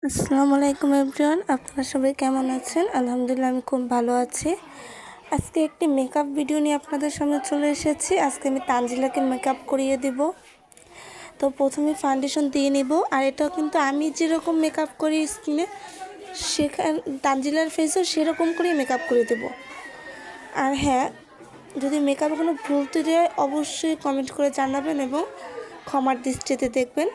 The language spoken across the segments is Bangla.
আসসালামু আলাইকুম এভরিওয়ান, আপনারা সবাই কেমন আছেন? আলহামদুলিল্লাহ আমি খুব ভালো আছি। আজকে একটি মেকআপ ভিডিও নিয়ে আপনাদের সামনে চলে এসেছি। আজকে আমি তানজিলাকে মেকআপ করিয়ে দিব। তো প্রথমে ফাউন্ডেশন দিয়ে নিব, আর এটাও কিন্তু আমি যেরকম মেকআপ করি স্কিনে তানজিলার ফেসও সেরকম করেই মেকআপ করে দেব। আর হ্যাঁ, যদি মেকআপে কোনো ভুল ত্রুটি হয় অবশ্যই কমেন্ট করে জানাবেন এবং ক্ষমার দৃষ্টিতে দেখবেন।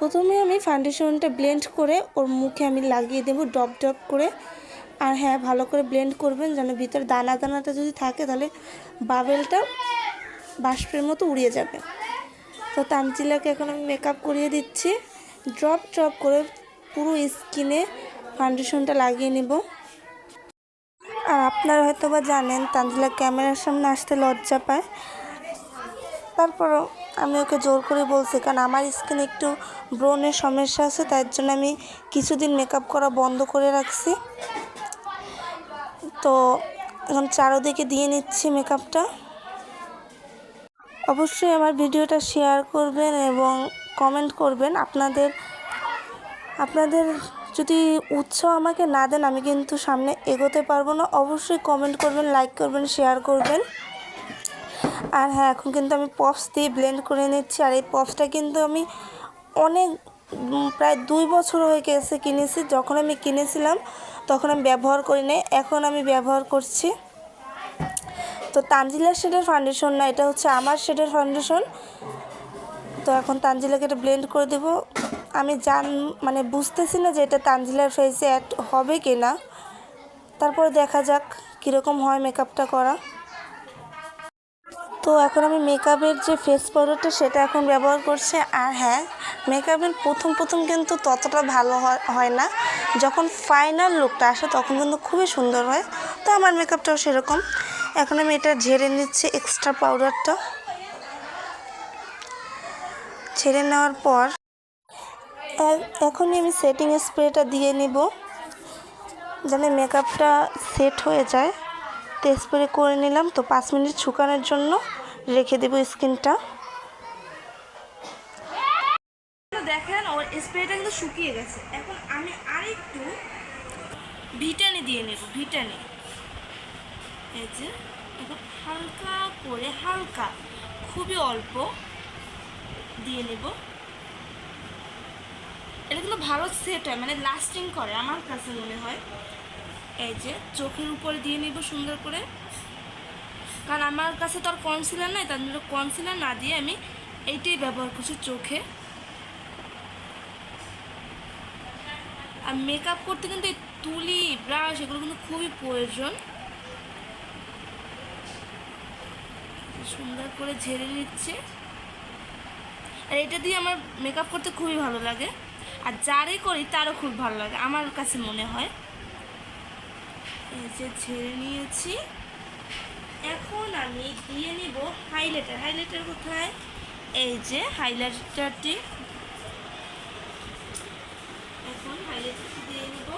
প্রথমে আমি ফাউন্ডেশনটা ব্লেন্ড করে ওর মুখে আমি লাগিয়ে দেব ডপ ডপ করে। আর হ্যাঁ, ভালো করে ব্লেন্ড করবেন যেন ভিতরে দানা দানাটা যদি থাকে তাহলে বাবেলটা বাষ্পের মতো উড়িয়ে যাবে। তো তানজিলাকে এখন আমি মেকআপ করিয়ে দিচ্ছি। ড্রপ ড্রপ করে পুরো স্কিনে ফাউন্ডেশনটা লাগিয়ে নেব। আর আপনারা হয়তো বা জানেন তানজিলা ক্যামেরার সামনে আসতে লজ্জা পায়, তারপরও আমি ওকে জোর করে বলছি, কারণ আমার স্কিনে একটু ব্রণের সমস্যা আছে, তার জন্য আমি কিছুদিন মেকআপ করা বন্ধ করে রাখছি। তো এখন চারোদিকে দিয়ে নিচ্ছি মেকআপটা। অবশ্যই আমার ভিডিওটা শেয়ার করবেন এবং কমেন্ট করবেন। আপনাদের যদি উৎসাহ আমাকে না দেন আমি কিন্তু সামনে এগোতে পারবো না। অবশ্যই কমেন্ট করবেন, লাইক করবেন, শেয়ার করবেন। আর হ্যাঁ, এখন কিন্তু আমি পপস দিয়ে ব্লেন্ড করে নিচ্ছি। আর এই পপসটা কিন্তু আমি অনেক প্রায় 2 বছর হয়ে গেছে কিনেছি। যখন আমি কিনেছিলাম তখন আমি ব্যবহার করি নাই, এখন আমি ব্যবহার করছি। তো তানজিলার শেডের ফাউন্ডেশন না, এটা হচ্ছে আমার শেডের ফাউন্ডেশন। তো এখন তানজিলাকে এটা ব্লেন্ড করে দেব। আমি বুঝতেছি না যে এটা তানজিলার ফেসে অ্যাড হবে কি না, তারপরে দেখা যাক কীরকম হয় মেকআপটা করা। তো এখন আমি মেকআপের যে ফেস পাউডারটা সেটা এখন ব্যবহার করছি। আর হ্যাঁ, মেকআপের প্রথম কিন্তু ততটা ভালো হয় না, যখন ফাইনাল লুকটা আসে তখন কিন্তু খুবই সুন্দর হয়। তো আমার মেকআপটাও সেরকম। এখন আমি এটা ঝেড়ে নিচ্ছি, এক্সট্রা পাউডারটা ঝেড়ে নেওয়ার পর এখনই আমি সেটিং স্প্রেটা দিয়ে নিব যেন মেকআপটা সেট হয়ে যায়। তো স্প্রে করে নিলাম। তো 5 মিনিট শুকানোর জন্য রেখে দেব স্কিনটা। দেখেন ওর স্প্রেটা কিন্তু শুকিয়ে গেছে। এখন আমি আরেকটু ভিটানি দিয়ে নেব। ভিটানি এই যে এখন হালকা করে, হালকা খুবই অল্প দিয়ে নেব। এটা কিন্তু ভালো সেট হয়, লাস্টিং করে আমার কাছে মনে হয়। এই যে চোখের উপরে দিয়ে নিব সুন্দর করে, কারণ আমার কাছে তো আর কনসিলার নাই, তার জন্য কনসিলার না দিয়ে আমি এইটাই ব্যবহার করছি চোখে। আর মেকআপ করতে কিন্তু এই তুলি, ব্রাশ এগুলো কিন্তু খুবই প্রয়োজন। সুন্দর করে ঝেড়ে নিচ্ছে। আর এটা দিয়ে আমার মেকআপ করতে খুবই ভালো লাগে, আর যারই করি তারও খুব ভালো লাগে আমার কাছে মনে হয়। এই যে ঝেড়ে নিয়েছি। এখন আমি দিয়ে নিব হাইলাইটার। হাইলাইটার কোথায়? এই যে হাইলাইটারটি, এখন হাইলাইটারটি দিয়ে নিব।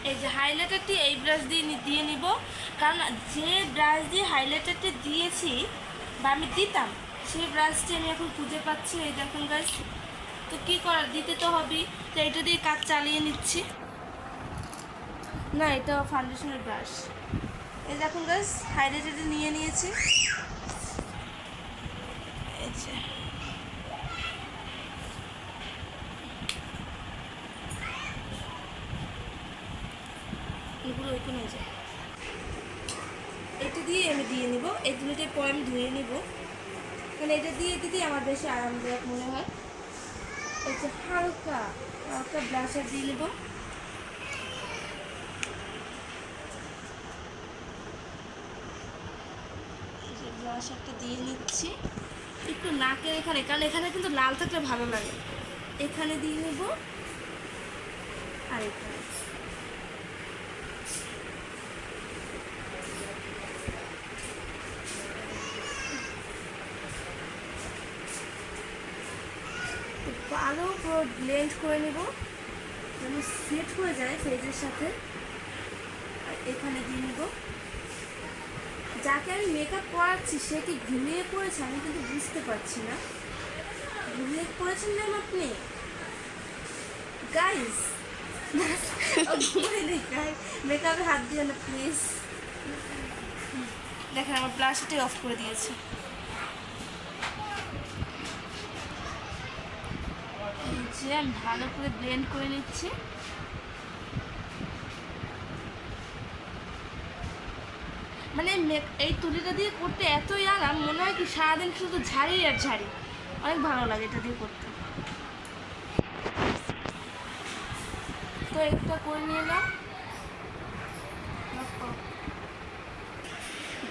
এই যে হাইলাইটারটি এই ব্রাশ দিয়ে নিব, কারণ যে ব্রাশ দিয়ে হাইলাইটারটি দিয়েছি বা আমি দিতাম সেই ব্রাশটি আমি এখন খুঁজে পাচ্ছি। এই দেখুন গাইস, তো কী করার, দিতে তো হবেই। তো এটা দিয়ে কাজ চালিয়ে নিচ্ছি। না, এটা ফাউন্ডেশনের ব্রাশ। এই দেখুন গাইস, হাইলাইটারটি নিয়ে নিয়েছি। এই যে এগুলো ওইখানে হয়ে যায়। এটা দিয়ে আমি দিয়ে নিব। এই দুটোর পর আমি ধুয়ে নিব, কারণ এটা দিয়ে দিতেই আমার বেশি আরামদায়ক মনে হয়। এই যে হালকা হালকা ব্রাশার দিয়ে নেব। ব্রাশারটা দিয়ে নিচ্ছি একটু নাকের এখানে, কারণ এখানে কিন্তু লাল থাকলে ভালো লাগে। এখানে দিয়ে নেব আর এখানে। ভালো করে ব্লেন্ড করে নেব যেন সেট হয়ে যায় ফেজের সাথে। আর এখানে দিয়ে নেব যাকে আমি মেকআপ করাচ্ছি সে কি ঘুমিয়ে পড়েছে আমি কিন্তু বুঝতে পারছি না। ঘুমিয়ে পড়েছেন ম্যাম আপনি? গাইস মেকআপে হাত দিও না প্লিজ। দেখেন আমার ব্লাশটাই অফ করে দিয়েছে। যে আমি ভালো করে ব্লেন্ড করে নিচ্ছি। মানে এই তুলিটা দিয়ে করতে এতই আরাম, মনে হয় কি সারাদিন শুধু ঝাড়ি আর ঝাড়ি। অনেক ভালো লাগে এটা দিয়ে করতে। তো একটা করে নিয়ে এলাম।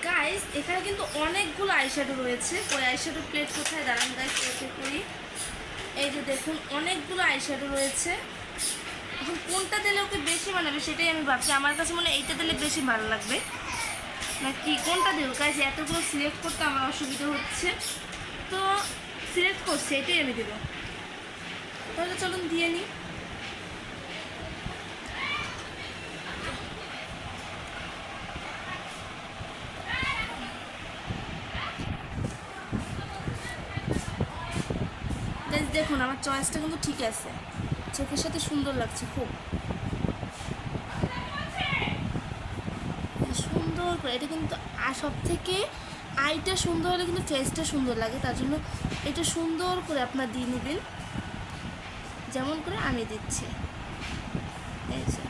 গাইস এখানে কিন্তু অনেকগুলো আইশ্যাডো রয়েছে। ওই আইশ্যাডো প্লেট কোথায় দাঁড়ান গাইস ওকে করি। এই যে দেখুন অনেকগুলো আইশ্যাডো রয়েছে। এখন কোনটা দিলে ওকে বেশি বানাবে সেটাই আমি ভাবছি। আমার কাছে মনে হয় এইটা দিলে বেশি ভালো লাগবে নাকি কোনটা দেবো গাইস। এতগুলো সিলেক্ট করতে আমার অসুবিধা হচ্ছে, তো সিলেক্ট করছি এটাই আমি দেবো। তাহলে চলুন দিয়ে নিই। দেখুন আমার চয়েসটা কিন্তু ঠিক আছে, চোখের সাথে সুন্দর লাগছে খুব সুন্দর করে। এটা কিন্তু সব থেকে আইটা সুন্দর হলে কিন্তু ফেসটা সুন্দর লাগে, তার জন্য এটা সুন্দর করে আপনার দিয়ে নেবেন যেমন করে আমি দিচ্ছি। এই যে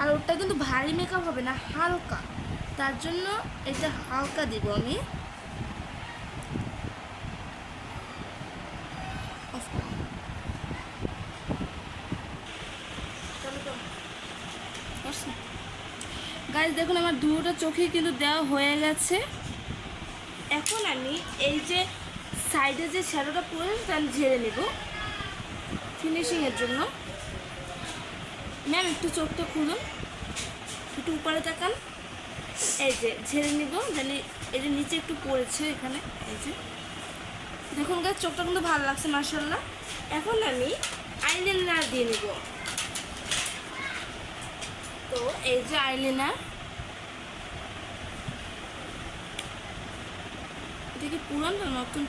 আর ওটা কিন্তু ভারী মেকআপ হবে না, হালকা, তার জন্য এটা হালকা দিব আমি। গাইস দেখুন আমার দুটো চোখে কিন্তু দেওয়া হয়ে গেছে। এখন আমি এই যে সাইডে যে শ্যাডোটা পড়েছে আমি ঝেড়ে নেব ফিনিশিংয়ের জন্য। ম্যাম একটু চোখটা খুলুন, একটু উপরে তাকান। এই যে ঝেড়ে নেব, জানি এই যে নিচে একটু পড়েছে এখানে। এই যে দেখুন গাইস চোখটা কিন্তু ভালো লাগছে মাশাআল্লাহ। এখন আমি আইলাইনার দিয়ে নেব। তো এই যে আইলাইনার, এটা কি পুরান না নতুন?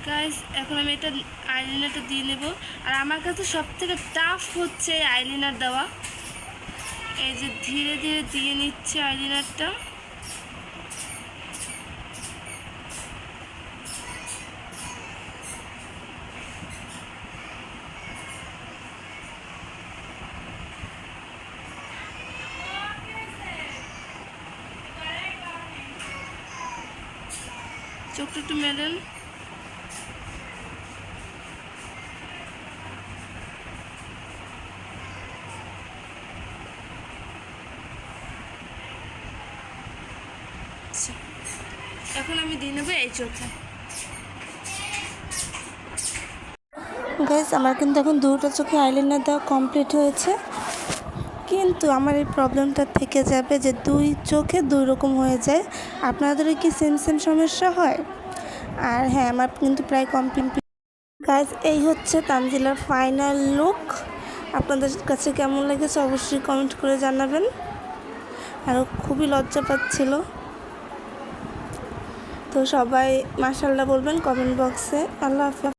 গাইস এখন আমি এটা আইলাইনারটা দিয়ে নেব। আর আমার কাছে সব থেকে টাফ হচ্ছে আইলাইনার দেওয়া। এই যে ধীরে ধীরে দিয়ে নিচ্ছে আইলাইনারটা। চোখটা একটু মেলেন। এখন আমি দিয়ে নেবো এই চোখে। গাইস আমার কিন্তু এখন দুটো চোখে আইলাইনার দেওয়া কমপ্লিট হয়েছে, কিন্তু আমার এই প্রবলেমটা থেকে যাবে যে দুই চোখে দুই রকম হয়ে যায়। আপনাদেরও কি সেম সেম সমস্যা হয়? আর হ্যাঁ আমার কিন্তু প্রায় কমপ্লিট। গাইস এই হচ্ছে তানজিলার ফাইনাল লুক। আপনাদের কাছে কেমন লেগেছে অবশ্যই কমেন্ট করে জানাবেন। আর খুবই লজ্জা পাচ্ছিল, তো সবাই মাশাআল্লাহ বলবেন কমেন্ট বক্সে। আল্লাহ হাফেজ।